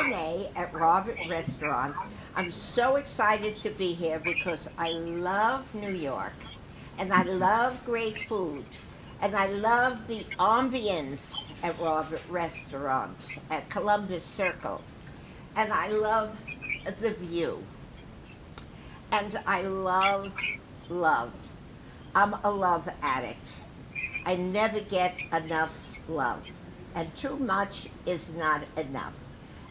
Renee at Robert Restaurant. I'm so excited to be here because I love New York and I love great food and I love the ambience at Robert Restaurant at Columbus Circle and I love the view and I love love. I'm a love addict. I never get enough love, and too much is not enough.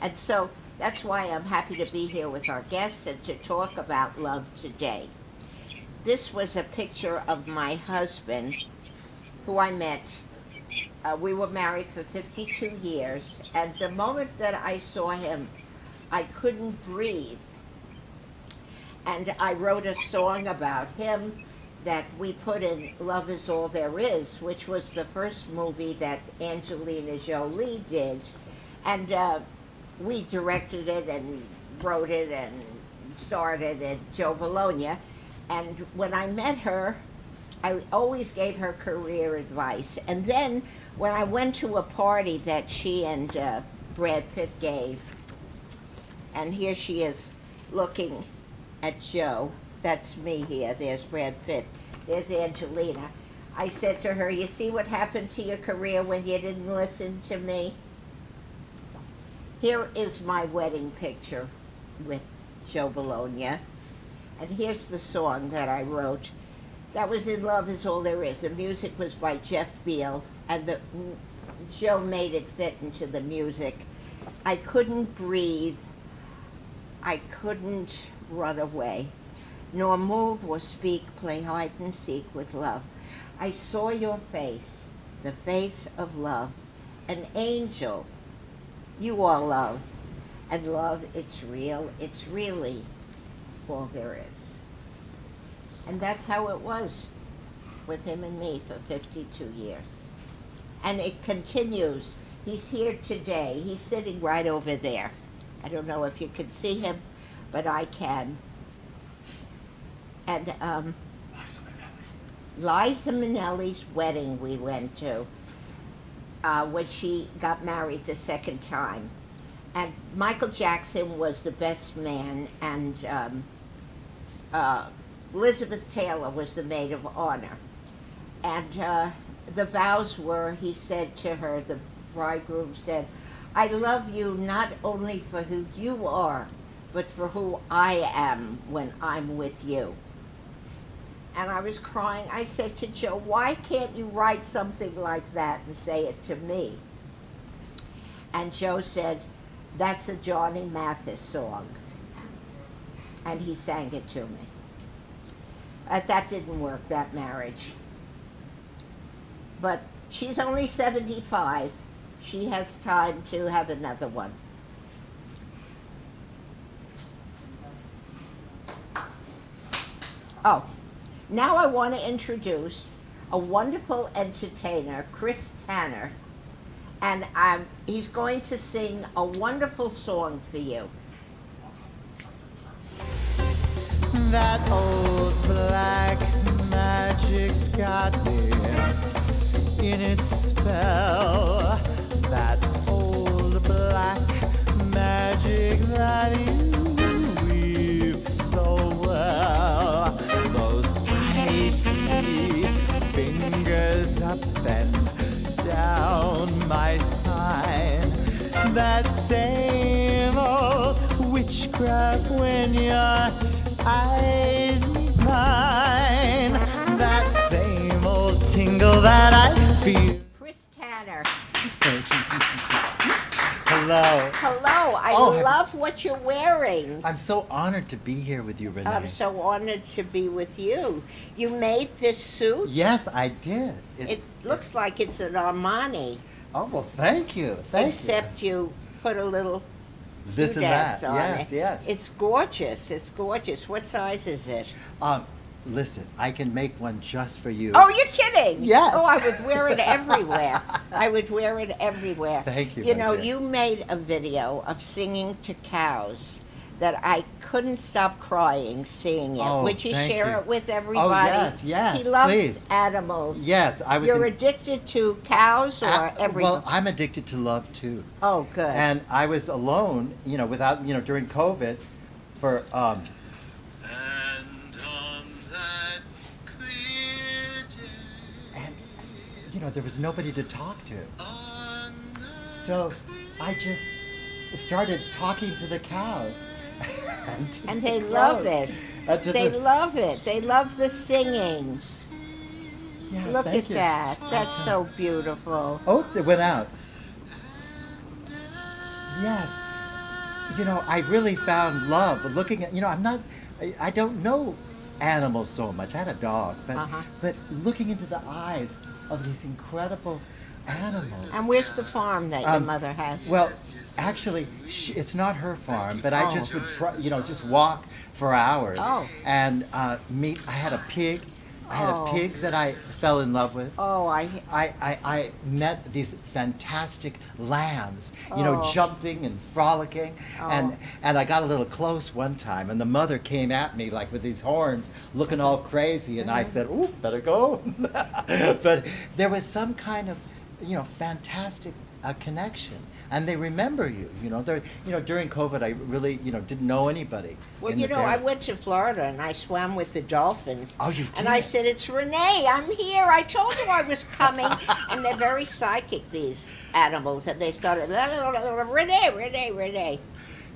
And so that's why I'm happy to be here with our guests and to talk about love today. This was a picture of my husband, who I met. We were married for 52 years, and the moment that I saw him, I couldn't breathe. And I wrote a song about him that we put in Love Is All There Is, which was the first movie that Angelina Jolie did. And we directed it and wrote it and starred it at Joe Bologna. And when I met her, I always gave her career advice. And then when I went to a party that she and Brad Pitt gave, and here she is looking at Joe. That's me here. There's Brad Pitt. There's Angelina. I said to her, you see what happened to your career when you didn't listen to me? Here is my wedding picture with Joe Bologna. And here's the song that I wrote. That was in Love Is All There Is. The music was by Jeff Beal, and Joe made it fit into the music. I couldn't breathe. I couldn't run away, nor move or speak, play hide and seek with love. I saw your face, the face of love, an angel. You are love, and love, it's real, it's really all there is. And that's how it was with him and me for 52 years. And it continues. He's here today. He's sitting right over there. I don't know if you can see him, but I can. And Liza Minnelli's wedding we went to when she got married the second time. And Michael Jackson was the best man, and Elizabeth Taylor was the maid of honor. And the vows were, he said to her, the bridegroom said, I love you not only for who you are, but for who I am when I'm with you. And I was crying. I said to Joe, why can't you write something like that and say it to me? And Joe said, that's a Johnny Mathis song. And he sang it to me. That didn't work, that marriage. But she's only 75. She has time to have another one. Oh, now I want to introduce a wonderful entertainer, Chris Tanner, and he's going to sing a wonderful song for you. That old black magic's got me in its spell. That old black magic that you weave so well. Those icy fingers up and down my spine. That same old witchcraft when your eyes meet mine. That same old tingle that I feel. Chris Tanner. Hello. Hello, I love what you're wearing. I'm so honored to be here with you, Renee. I'm so honored to be with you. You made this suit? Yes, I did. It looks like it's an Armani. Oh, well, thank you. Except you put a little this and that. on Yes, it. yes. It's gorgeous. It's gorgeous. What size is it? Listen, I can make one just for you. Oh, you're kidding? Yes. Oh, I would wear it everywhere. I would wear it everywhere. Thank you. You know, dear. you made a video of singing to cows that I couldn't stop crying seeing it. Oh, Would you thank share you. it with everybody? Yes, He loves please. animals. Yes, I was. You're addicted to cows or everything? Well, I'm addicted to love too. Oh, good. And I was alone, without, during COVID, for And on that clear and day, there was nobody to talk to. on that So I just started talking to the cows. And they love it. To They the- love it. They love the singing. Yeah, Look thank at you. that. That's so beautiful. Oh, it went out. Yes. I really found love looking at, I don't know animals so much. I had a dog, Uh-huh. but looking into the eyes of these incredible animals. And where's the farm that your mother has? Well, actually, it's not her farm, but I Oh. just would try, just walk for hours Oh. and meet. I had a pig. I had a Oh. pig that I fell in love with. Oh, I met these fantastic lambs, Oh. jumping and frolicking, Oh. and I got a little close one time, and the mother came at me like with these horns, looking all crazy, and I said, "Ooh, better go." But there was some kind of, fantastic connection, and they remember you. During COVID, I really, didn't know anybody. well, in this I area. went to Florida and I swam with the dolphins. Oh, you And I did? said, "It's Renee. I'm here. I told you I was coming." And they're very psychic, these animals. And they started, "Renee, Renee, Renee."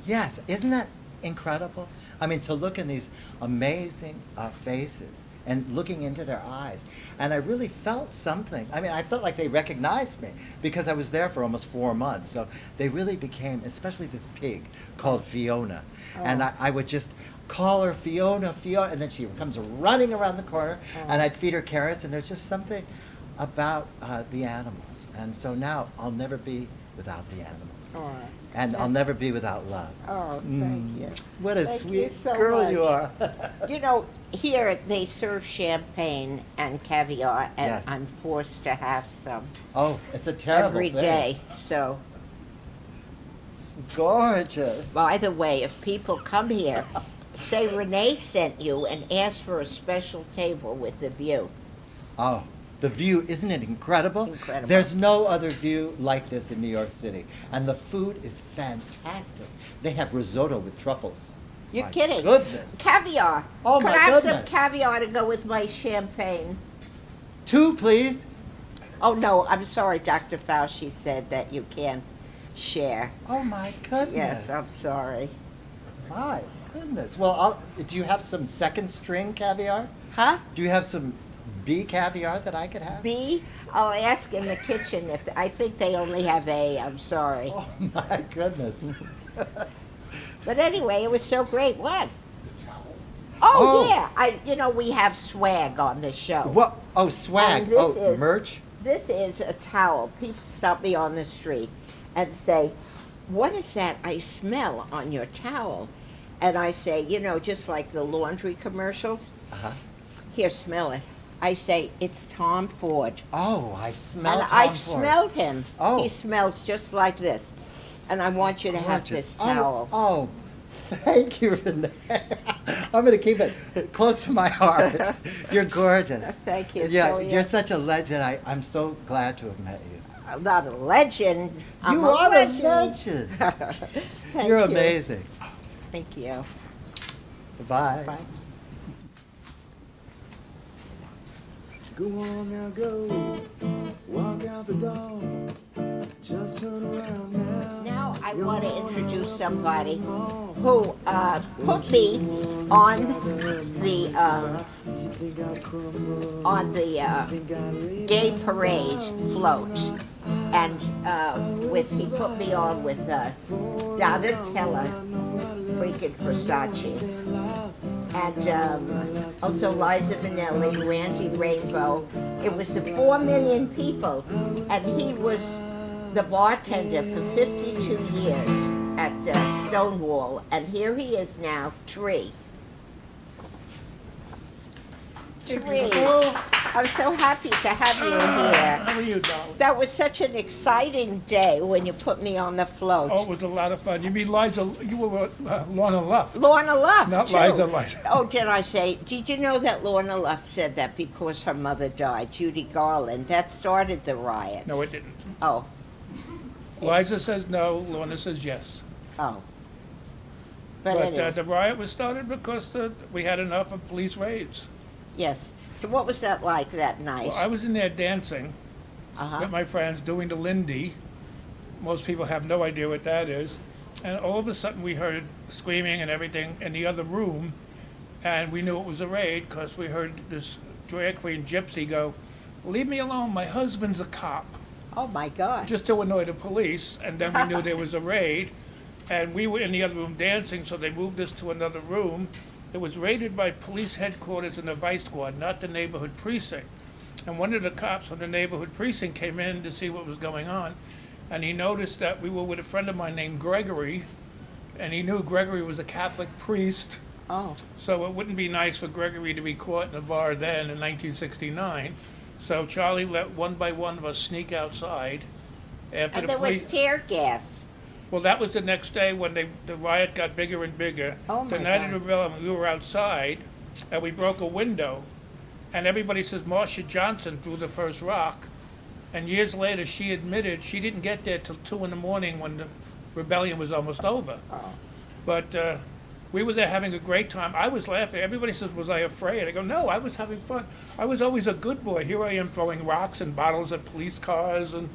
Yes, isn't that incredible? I mean, to look in these amazing faces and looking into their eyes. And I really felt something. I mean, I felt like they recognized me because I was there for almost 4 months. So they really became, especially this pig called Fiona. And Oh. I would just call her Fiona, Fiona, and then she comes running around the corner, and I'd feed her carrots, and there's just something about the animals. And so now I'll never be without the animals. Oh, And I'll never be without love. oh, thank you. What a Thank you sweet so girl you much. are. Here they serve champagne and caviar, and Yes. I'm forced to have some Oh, it's a terrible every thing. day. So, Gorgeous. by the way, if people come here, say Renee sent you and ask for a special table with the view. Oh, the view, isn't it incredible? Incredible. There's no other view like this in New York City. And the food is fantastic. They have risotto with truffles. You're My kidding. Goodness. Caviar. Oh, Could my I have some goodness. caviar to go with my champagne? 2, please. Oh, no, I'm sorry, Dr. Fauci said that you can't share. Oh, my goodness. Yes, I'm sorry. My goodness. Well, do you have some second string caviar? Huh? Do you have some B caviar that I could have? B? I'll ask in the kitchen if, I think they only have A, I'm sorry. Oh, my goodness. But anyway, it was so great. What? Oh. Oh, yeah. We have swag on this show. What? Oh, swag. And this Oh, is- merch? This is a towel. People stop me on the street and say, "What is that I smell on your towel?" And I say, just like the laundry commercials, Uh-huh. "Here, smell it." I say, "It's Tom Ford." Oh, I smell And Tom I've Ford. smelled him. Oh. He smells just like this. And I want you to have Gorgeous. this towel. Oh, thank you, Renee. I'm going to keep it close to my heart. You're gorgeous. Thank you. Yeah, So, you're such a legend. I'm so glad to have met you. I'm not a legend. I'm You a are legend. a legend. Thank You're you. amazing. Thank you. Bye. Bye. Go on now, go. Walk out the door. Just turn around now. Now I want to introduce somebody who put me on the gay parade float, and he put me on with Donatella, freaking Versace, and also Liza Minnelli, Randy Rainbow. It was the 4 million people, and he was the bartender for 52 years at Stonewall, and here he is now, Tree. Tree. I'm so happy to have you here. How are you, darling? That was such an exciting day when you put me on the float. Oh, it was a lot of fun. You mean Liza, you were Lorna Luft. Lorna Luft, Not too. Liza. Oh, did I say, did you know that Lorna Luft said that because her mother died, Judy Garland, that started the riots? No, it didn't. Oh, Liza says no, Lorna says yes. oh. But But anyway, the riot was started because we had enough of police raids. yes. So what was that like that night? Well, I was in there dancing Uh-huh. with my friends, doing the Lindy. Most people have no idea what that is. And all of a sudden, we heard screaming and everything in the other room, and we knew it was a raid because we heard this drag queen gypsy go, "Leave me alone, my husband's a cop," Oh, my God. just to annoy the police. And then we knew there was a raid, and we were in the other room dancing, so they moved us to another room. It was raided by police headquarters and the vice squad, not the neighborhood precinct. And one of the cops from the neighborhood precinct came in to see what was going on, and he noticed that we were with a friend of mine named Gregory, and he knew Gregory was a Catholic priest, Oh, so it wouldn't be nice for Gregory to be caught in a bar then in 1969. So Charlie let one by one of us sneak outside after and the there was police. tear gas. Well, that was the next day when the riot got bigger and bigger. Oh, my The night of God. the rebellion, we were outside, and we broke a window, and everybody says Marsha Johnson threw the first rock. And years later, she admitted she didn't get there till 2 in the morning when the rebellion was almost over. Oh. But we were there having a great time. I was laughing. Everybody says, "Was I afraid?" I go, "No, I was having fun. I was always a good boy. Here I am throwing rocks and bottles at police cars, and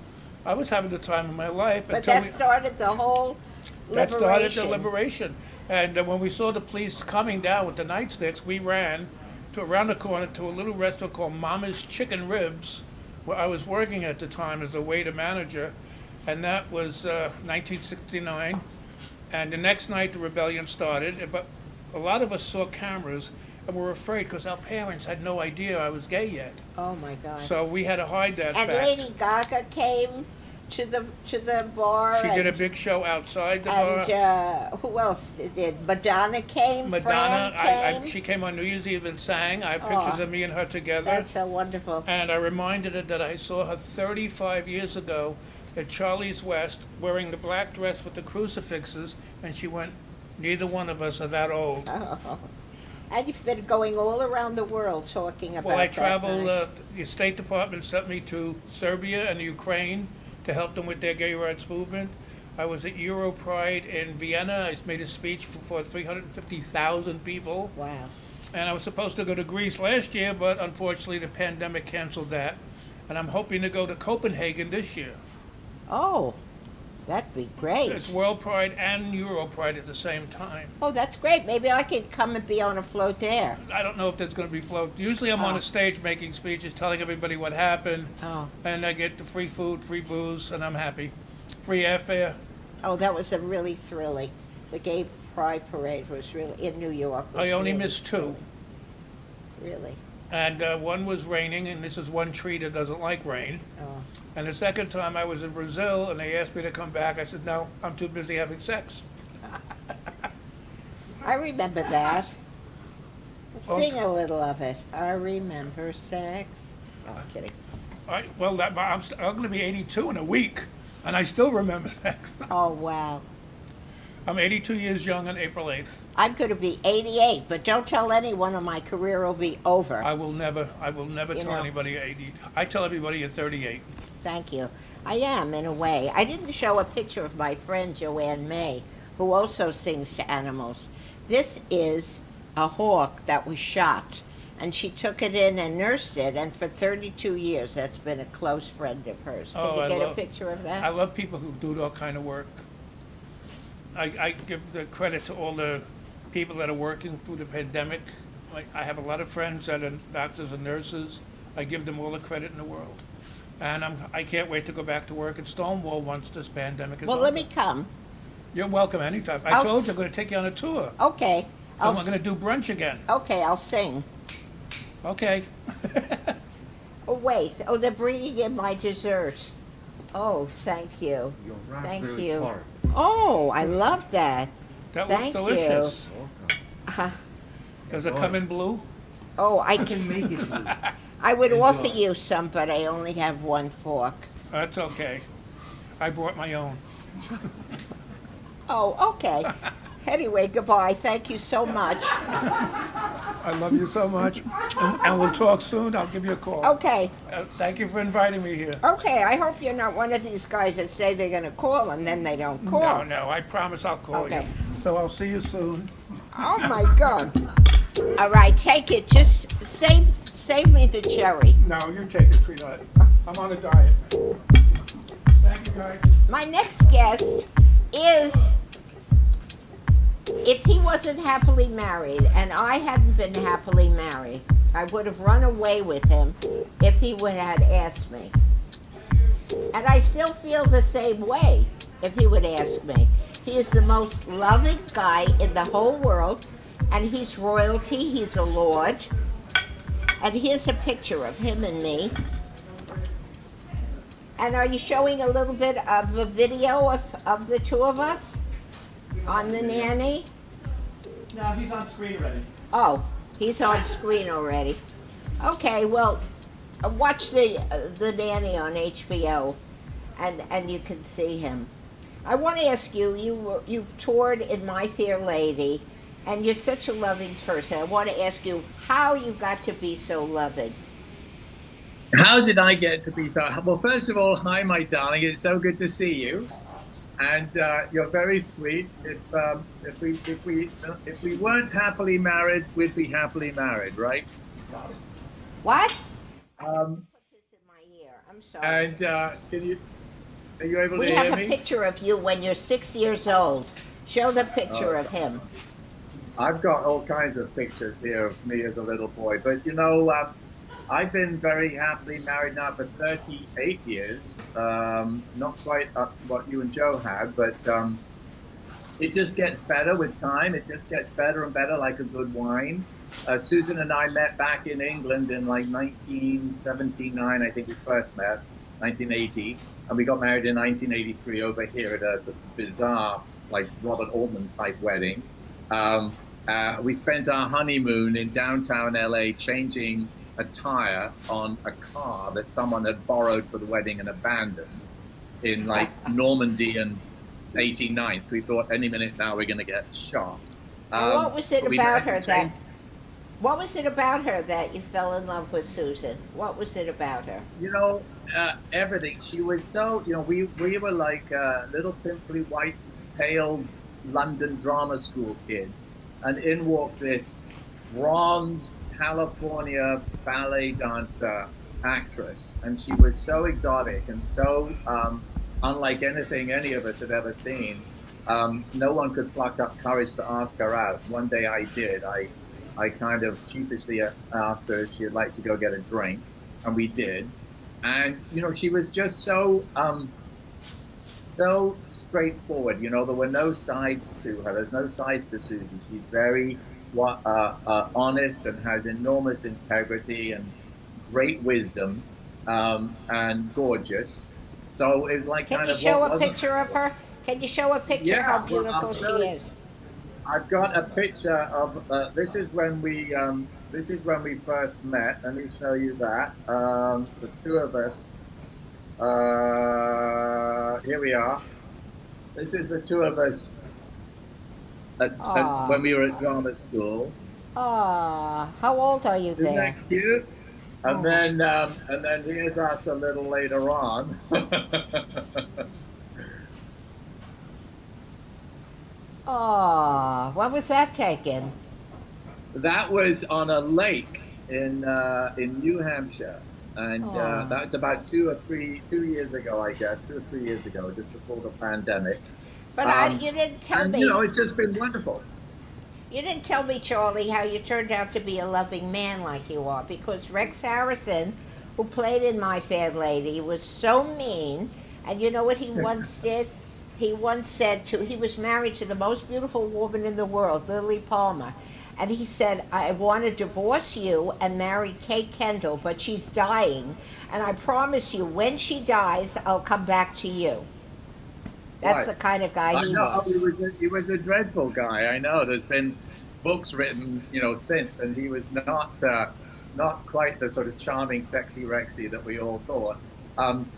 I was having the time of my life." But until that started the whole that started liberation. the liberation. And when we saw the police coming down with the nightsticks, we ran to around the corner to a little restaurant called Mama's Chicken Ribs, where I was working at the time as a waiter manager, and that was 1969. And the next night, the rebellion started. But a lot of us saw cameras and were afraid because our parents had no idea I was gay yet. Oh, my God. So we had to hide that And fact. Lady Gaga came to the bar. She did a and- big show outside the bar. And who else did? Madonna came. Madonna, Fran came. she came on New Year's Eve and sang. I have pictures Aw. of me and her together. That's so wonderful. And I reminded her that I saw her 35 years ago at Charlie's West wearing the black dress with the crucifixes, and she went, "Neither one of us are that old." Oh. And you've been going all around the world talking about Well, I that traveled, night. the State Department sent me to Serbia and Ukraine to help them with their gay rights movement. I was at Euro Pride in Vienna. I made a speech for 350,000 people. Wow. And I was supposed to go to Greece last year, but unfortunately the pandemic canceled that. And I'm hoping to go to Copenhagen this year. Oh, that'd be great. It's World Pride and Euro Pride at the same time. Oh, that's great. Maybe I could come and be on a float there. I don't know if there's going to be float. Usually I'm on Oh. a stage making speeches, telling everybody what happened, Oh. and I get the free food, free booze, and I'm happy. Free airfare. Oh, that was a really thrilling. The Gay Pride Parade was really in New York. was I only really missed two, Really. and one was raining, and this is one tree that doesn't like rain. Oh. And the second time I was in Brazil, and they asked me to come back. I said, "No, I'm too busy having sex." I remember that. Oh. Sing a little of it. I remember sex. Oh, I'm kidding. Well, I'm going to be 82 in a week, and I still remember sex. Oh, wow. I'm 82 years young on April 8th. I'm going to be 88, but don't tell anyone or my career will be over. I will never You tell know. anybody 80. I tell everybody at 38. Thank you. I am, in a way. I didn't show a picture of my friend Joanne May, who also sings to animals. This is a hawk that was shot, and she took it in and nursed it, and for 32 years that's been a close friend of hers. Can Oh, you I get a love- picture of that? I love people who do that kind of work. I give the credit to all the people that are working through the pandemic. Like, I have a lot of friends that are doctors and nurses. I give them all the credit in the world. And I can't wait to go back to work at Stonewall once this pandemic is Well, over. let me come. You're welcome anytime. I I'll told s- you I'm going to take you on a tour. Okay. And we're going to do brunch again. Okay, I'll sing. Okay. Oh, wait. Oh, they're bringing in my dessert. Oh, thank you. Your Thank raspberry you. tart. Oh, I love that. That was Thank you. delicious. Uh, Does it come in blue? oh, I I can can. make it. Lou. I would offer Enjoy. you some, but I only have one fork. That's okay. I brought my own. Oh, okay. Anyway, goodbye. Thank you so much. I love you so much. And we'll talk soon. I'll give you a call. Okay. Thank you for inviting me here. Okay, I hope you're not one of these guys that say they're going to call and then they don't No, call. no, I promise I'll call Okay. you. So I'll see you soon. Oh my God. All right, take it. Just save me the cherry. No, you take it, sweetheart. I'm on a diet. Thank you, guys. My next guest is, if he wasn't happily married and I hadn't been happily married, I would have run away with him if he would have asked me. And I still feel the same way if he would ask me. He is the most loving guy in the whole world, and he's royalty, he's a lord. And here's a picture of him and me. And are you showing a little bit of a video of the two of us on the nanny? No, he's on screen already. Oh, he's on screen already. Okay, well, watch the nanny on HBO, and you can see him. I want to ask you, you've toured in My Fair Lady, and you're such a loving person. I want to ask you how you got to be so loving. How did I get to be so? Well, first of all, hi, my darling. It's so good to see you, and you're very sweet. If we weren't happily married, we'd be happily married, right? What? Um, Put this in my ear. I'm sorry. and are you able We to hear have a me? picture of you when you're 6 years old. Show the picture of him. I've got all kinds of pictures here of me as a little boy, but I've been very happily married now for 38 years. Not quite up to what you and Joe had, but it just gets better with time. It just gets better and better, like a good wine. Susan and I met back in England in like 1979, I think we first met, 1980. And we got married in 1983 over here at a sort of bizarre, like Robert Altman type wedding. We spent our honeymoon in downtown LA changing a tire on a car that someone had borrowed for the wedding and abandoned in like Normandy and 89th. We thought any minute now we're going to get shot. What was it but we about had to her change- What was it about her that you fell in love with Susan? What was it about her? Everything. She was so, we were like little pimply white, pale London drama school kids. And in walked this bronzed California ballet dancer actress. And she was so exotic and so unlike anything any of us had ever seen. No one could pluck up courage to ask her out. One day I did. I kind of sheepishly asked her if she'd like to go get a drink, and we did. And she was just so straightforward. There were no sides to her. There's no sides to Susie. She's very honest and has enormous integrity and great wisdom, and gorgeous. So it was like Can kind you of show what a wasn't- picture of her? Can you show a picture Yeah, how well, beautiful I'll she show you. is? I've got a picture of this is when we first met. Let me show you that. The two of us. Here we are. This is the two of us when we were at drama school. Ah, how old are you Isn't there? that cute? And then here's us a little later on. Oh, when was that taken? That was on a lake in New Hampshire, and Aw. that was about 2 years ago, I guess, 2 or 3 years ago, just before the pandemic. But you didn't tell And me. it's just been wonderful. You didn't tell me, Charlie, how you turned out to be a loving man like you are. Because Rex Harrison, who played in My Fair Lady, was so mean. And you know what he once did? He once said he was married to the most beautiful woman in the world, Lily Palmer. And he said, I want to divorce you and marry Kate Kendall, but she's dying. And I promise you, when she dies, I'll come back to you. That's Right. the kind of guy I he know, was. he was a dreadful guy. I know. There's been books written, since, and he was not not quite the sort of charming, sexy Rexy that we all thought. Um,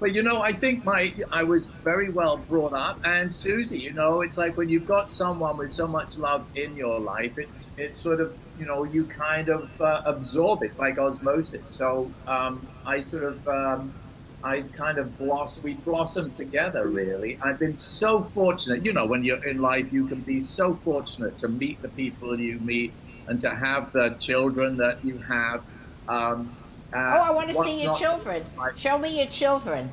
but you know, I think I was very well brought up, and Susie, you know, it's like when you've got someone with so much love in your life, it's sort of, you know, you kind of absorb it. It's like osmosis. So I kind of we blossomed together. Really, I've been so fortunate. You know, when you're in life, you can be so fortunate to meet the people you meet and to have the children that you have. Um, Oh, I want to what's see your not to children. like Show me your children.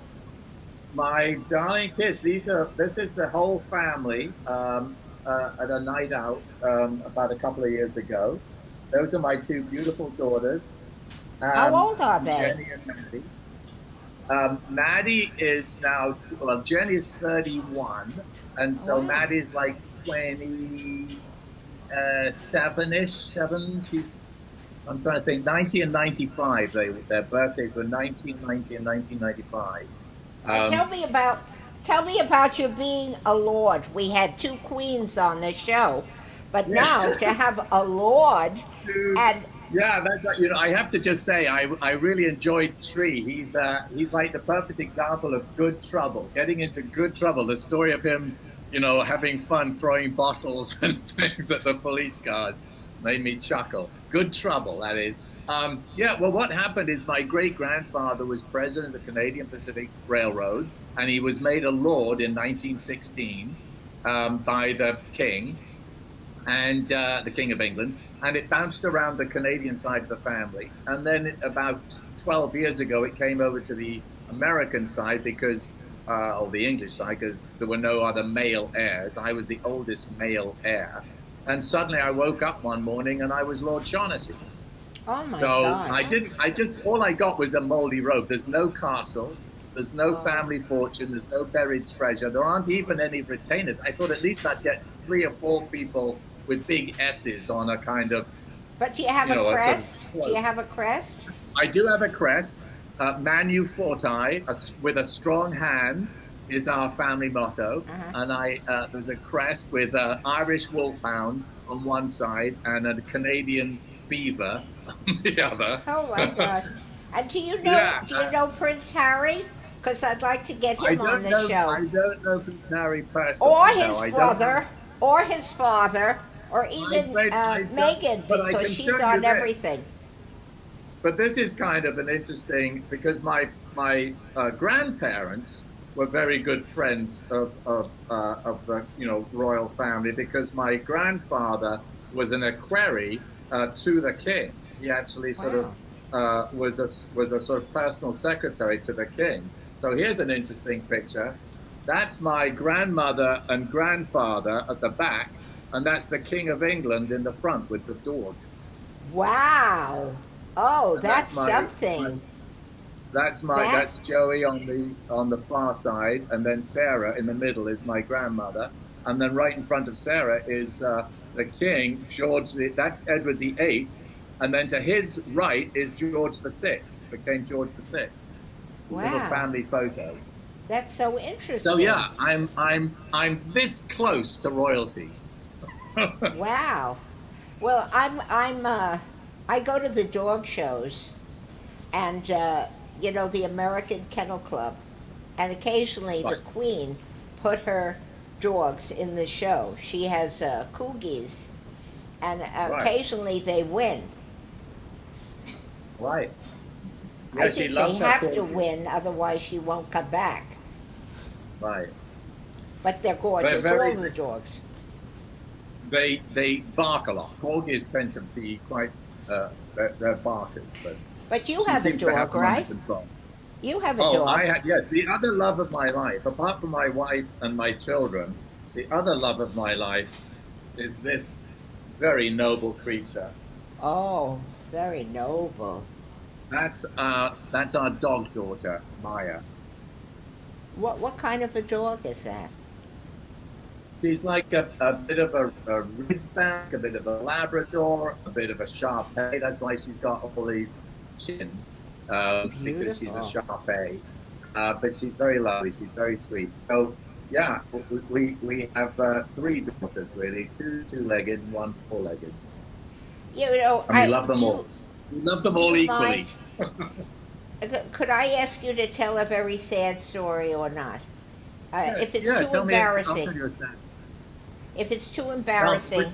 my darling kids, this is the whole family at a night out about a couple of years ago. Those are my two beautiful daughters, How old are they? Jenny and Maddie. Maddie is now, well, Jenny is 31, and so Wow. Maddie's like 27-ish, seven. I'm trying to think, 90 and 95. Their birthdays were 1990 and 1995. Tell Um, me about you being a lord. We had two queens on the show, but now to have a lord Dude, and yeah, that's right. You know, I have to just say, I really enjoyed Tree. He's like the perfect example of good trouble, getting into good trouble. The story of him, you know, having fun throwing bottles and things at the police cars made me chuckle. Good trouble, that is. Yeah, well, what happened is my great grandfather was president of the Canadian Pacific Railroad, and he was made a lord in 1916 by the king and the King of England, and it bounced around the Canadian side of the family. And then about 12 years ago, it came over to the American side because, or the English side, because there were no other male heirs. I was the oldest male heir. And suddenly I woke up one morning and I was Lord Shaughnessy. oh my So god. I didn't, I just, all I got was a moldy robe. There's no castle. There's no Oh. family fortune. There's no buried treasure. There aren't even any retainers. I thought at least I'd get 3 or 4 people with big S's on a kind of, But do you have you a know, a sort of crest? Do you cloak. have a crest? I do have a crest. Manu Forti, with a strong hand, is our family motto. Uh-huh. And there's a crest with an Irish wolfhound on one side and a Canadian beaver on the other. Oh my gosh. And Yeah, do you know Prince Harry? Because I'd like to get I him on don't the know. show. I don't know Prince Harry Or personally. No, his I don't know. brother, or his father, or even I don't. Meghan, But I because can she's tell you on this. everything. But this is kind of an interesting because my grandparents were very good friends of the royal family because my grandfather was an equerry to the king. He actually sort of Wow. was a sort of personal secretary to the king. So here's an interesting picture. That's my grandmother and grandfather at the back, and that's the King of England in the front with the dog. Wow. Oh, And that's that's something. That that's Joey on the far side, and then Sarah in the middle is my grandmother, and then right in front of Sarah is the King that's Edward VIII, and then to his right is George VI, became George VI. Little wow. family photo. That's so So interesting. yeah, I'm this close to royalty. Wow. Well, I go to the dog shows, and the American Kennel Club, and occasionally the Right, Queen put her dogs in the show. She has corgis, and right, occasionally they win. right. I Yeah, she think they loves her have to corgis. win, otherwise she won't come back. Right. But they're They're gorgeous, all very the dogs. they bark a lot. Corgis tend to be quite they're barkers, but But you she have a seems to have dog, them under right? control. You have a Oh, I dog. had yes. The other love of my life, apart from my wife and my children, the other love of my life is this very noble creature. Oh, very noble. That's our dog daughter, Maya. What kind of a dog is that? She's like a bit of a Ridgeback, a bit of a Labrador, a bit of a Shar-Pei. That's why she's got all these chins, because she's a Beautiful. Shar-Pei. But she's very lovely. She's very sweet. So yeah, we have 3 daughters really, two two-legged, and one four-legged, You know, and we love them all. We love them Do all you mind? equally. Could I ask you to tell a very sad story or not? Yeah, If it's yeah. too Tell me. I'll embarrassing, tell you a sad. if it's too Well, embarrassing,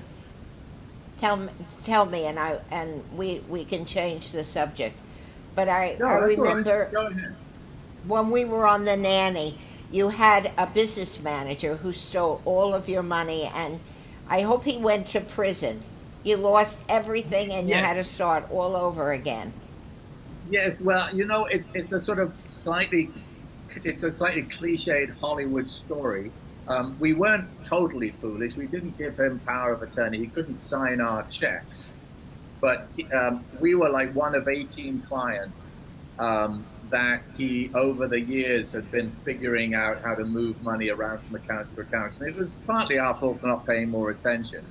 tell me, tell me, and we can change the subject. But I no, that's all right. remember Go ahead. when we were on the nanny, you had a business manager who stole all of your money, and I hope he went to prison. You lost everything, and you had Yes. to start all over again. Yes, well, it's a sort of it's a slightly cliched Hollywood story. We weren't totally foolish. We didn't give him power of attorney. He couldn't sign our checks, but we were like one of 18 clients that he, over the years, had been figuring out how to move money around from accounts to accounts. And it was partly our fault for not paying more attention.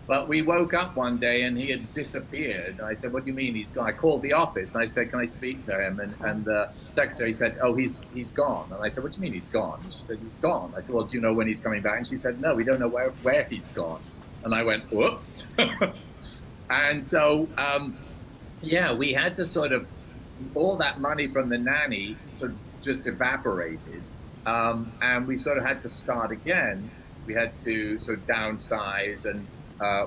But we woke up one day and he had disappeared. I said, "What do you mean he's gone?" I called the office and I said, "Can I speak to him?" And the secretary said, "Oh, he's gone." And I said, "What do you mean he's gone?" And she said, "He's gone." I said, "Well, do you know when he's coming back?" And she said, "No, we don't know where he's gone." And I went, "Whoops." And so, yeah, we had to sort of, all that money from the nanny sort of just evaporated. And we sort of had to start again. We had to sort of downsize. And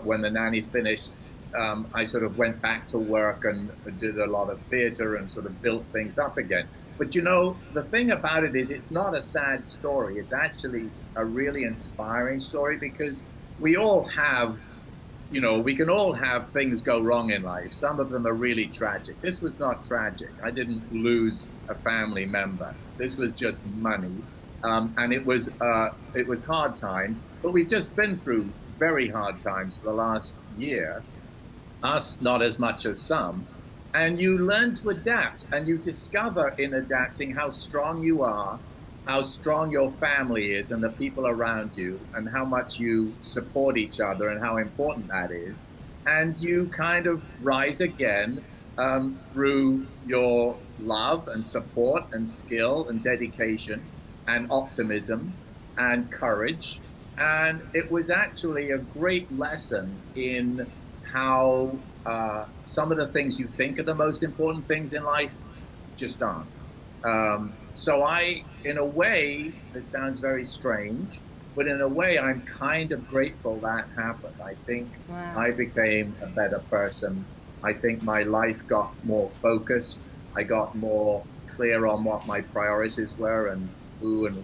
when the nanny finished, I sort of went back to work and did a lot of theater and sort of built things up again. But the thing about it is, it's not a sad story. It's actually a really inspiring story because we all have, we can all have things go wrong in life. Some of them are really tragic. This was not tragic. I didn't lose a family member. This was just money, and it was hard times. But we've just been through very hard times for the last year. Us, not as much as some. And you learn to adapt, and you discover in adapting how strong you are, how strong your family is, and the people around you, and how much you support each other, and how important that is. And you kind of rise again through your love and support and skill and dedication and optimism and courage. And it was actually a great lesson in how some of the things you think are the most important things in life just aren't. So in a way, it sounds very strange, but in a way, I'm kind of grateful that happened. I think Wow. I became a better person. I think my life got more focused. I got more clear on what my priorities were and who and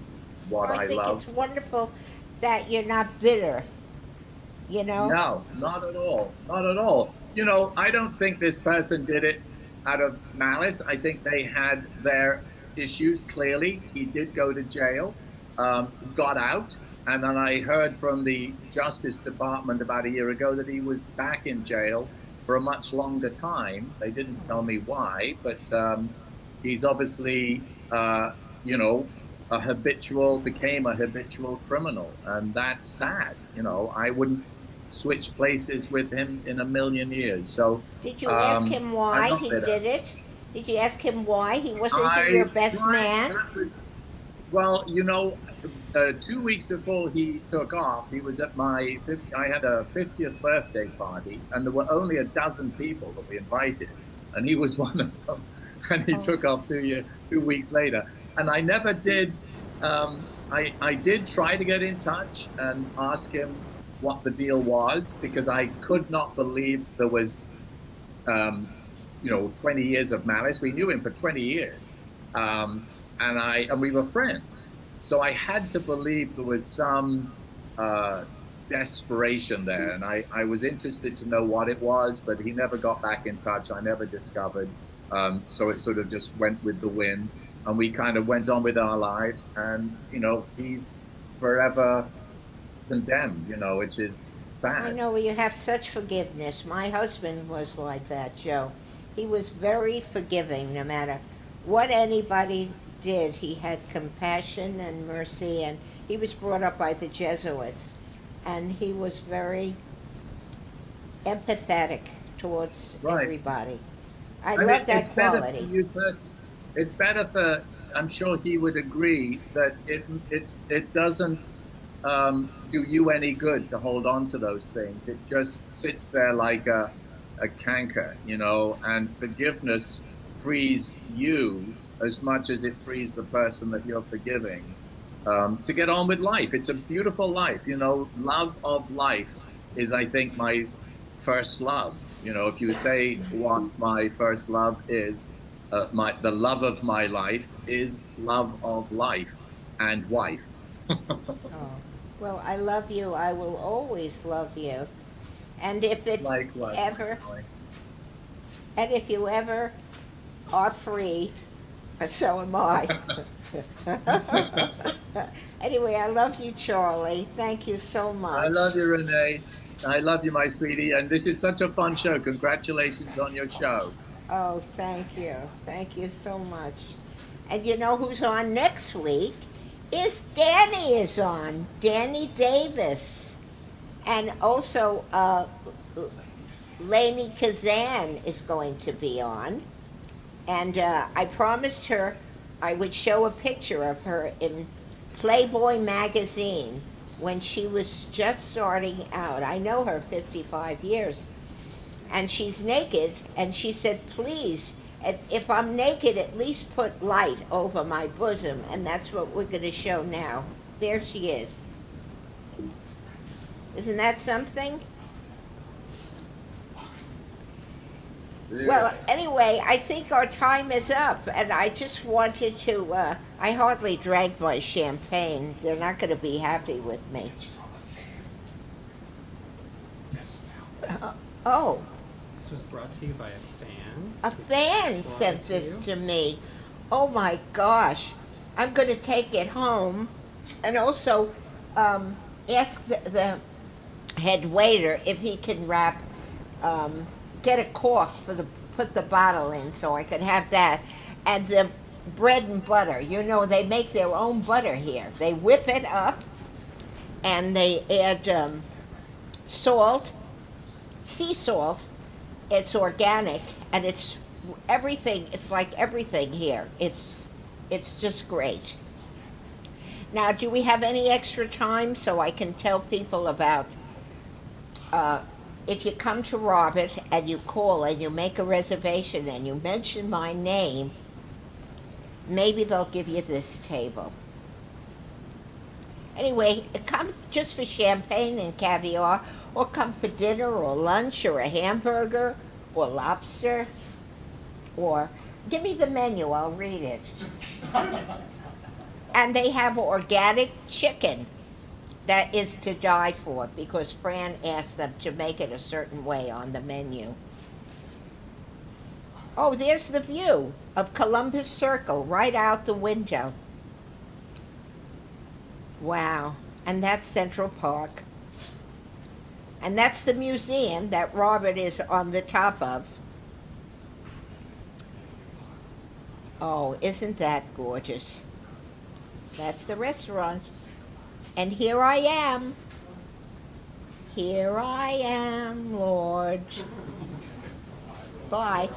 what Well, I I think it's loved. wonderful that you're not bitter, you know? No, not at all. Not at all. I don't think this person did it out of malice. I think they had their issues clearly. He did go to jail, got out. And then I heard from the Justice Department about a year ago that he was back in jail for a much longer time. They didn't tell me why, but he's obviously, became a habitual criminal. And that's sad. I wouldn't switch places with him in a million years. So Did you ask him I'm why not he bitter. did it? Did you ask him why? Wasn't he your I best tried. man? That was well, 2 weeks before he took off, he was at my 50, I had a 50th birthday party, and there were only a dozen people that we invited, and he was one of them. And he Oh, took off 2 weeks later, and I never did. I did try to get in touch and ask him what the deal was because I could not believe there was um, 20 years of malice. We knew him for 20 years. And we were friends. So I had to believe there was some uh, desperation there. And I was interested to know what it was, but he never got back in touch. I never discovered. So it sort of just went with the wind. And we kind of went on with our lives. And, he's forever condemned, which is I sad. know you have such forgiveness. My husband was like that, Joe. He was very forgiving no matter what anybody did. He had compassion and mercy, and he was brought up by the Jesuits. And he was very empathetic towards Right. everybody. I I mean, love it's that better for quality. you personally. It's better for. I'm sure he would agree that it doesn't do you any good to hold on to those things. It just sits there like a canker, you know, and forgiveness frees you as much as it frees the person that you're forgiving to get on with life. It's a beautiful life, you know. Love of life is, I think, my first love. You know, if you say what my first love is, the love of my life is love of life and wife. Oh, well, I love you. I will always love you. And if it Likewise, ever, my boy. and if you ever are free, so am I. Anyway, I love you, Charlie. Thank you so I much. love you, Renee. I love you, my sweetie. And this is such a fun show. Congratulations on your show. Oh, thank you. Thank you so much. And you know who's on next week? Is Danny is on. Danny Davis. And also Lainey Kazan is going to be on. And I promised her I would show a picture of her in Playboy magazine when she was just starting out. I know her 55 years. And she's naked, and she said, please, if I'm naked, at least put light over my bosom. And that's what we're going to show now. There she is. Isn't that something? Well, anyway, I think our time is up, and I just wanted to. I hardly drank my champagne. They're not going to be happy with me. Oh, This was brought to you by a fan. a fan Brought sent it to this you. to me. Oh my gosh. I'm going to take it home and also ask the head waiter if he can get a cork for put the bottle in so I could have that. And the bread and butter, you know, they make their own butter here. They whip it up and they add salt, sea salt. It's organic and it's everything. It's like everything here. It's just great. Now, do we have any extra time so I can tell people about if you come to Robert and you call and you make a reservation and you mention my name, maybe they'll give you this table. Anyway, come just for champagne and caviar, or come for dinner or lunch or a hamburger or lobster, or give me the menu, I'll read it. And they have organic chicken that is to die for because Fran asked them to make it a certain way on the menu. Oh, there's the view of Columbus Circle right out the window. Wow. And that's Central Park. And that's the museum that Robert is on the top of. Oh, isn't that gorgeous? That's the restaurant. And here I am. Here I am, Lord. Bye.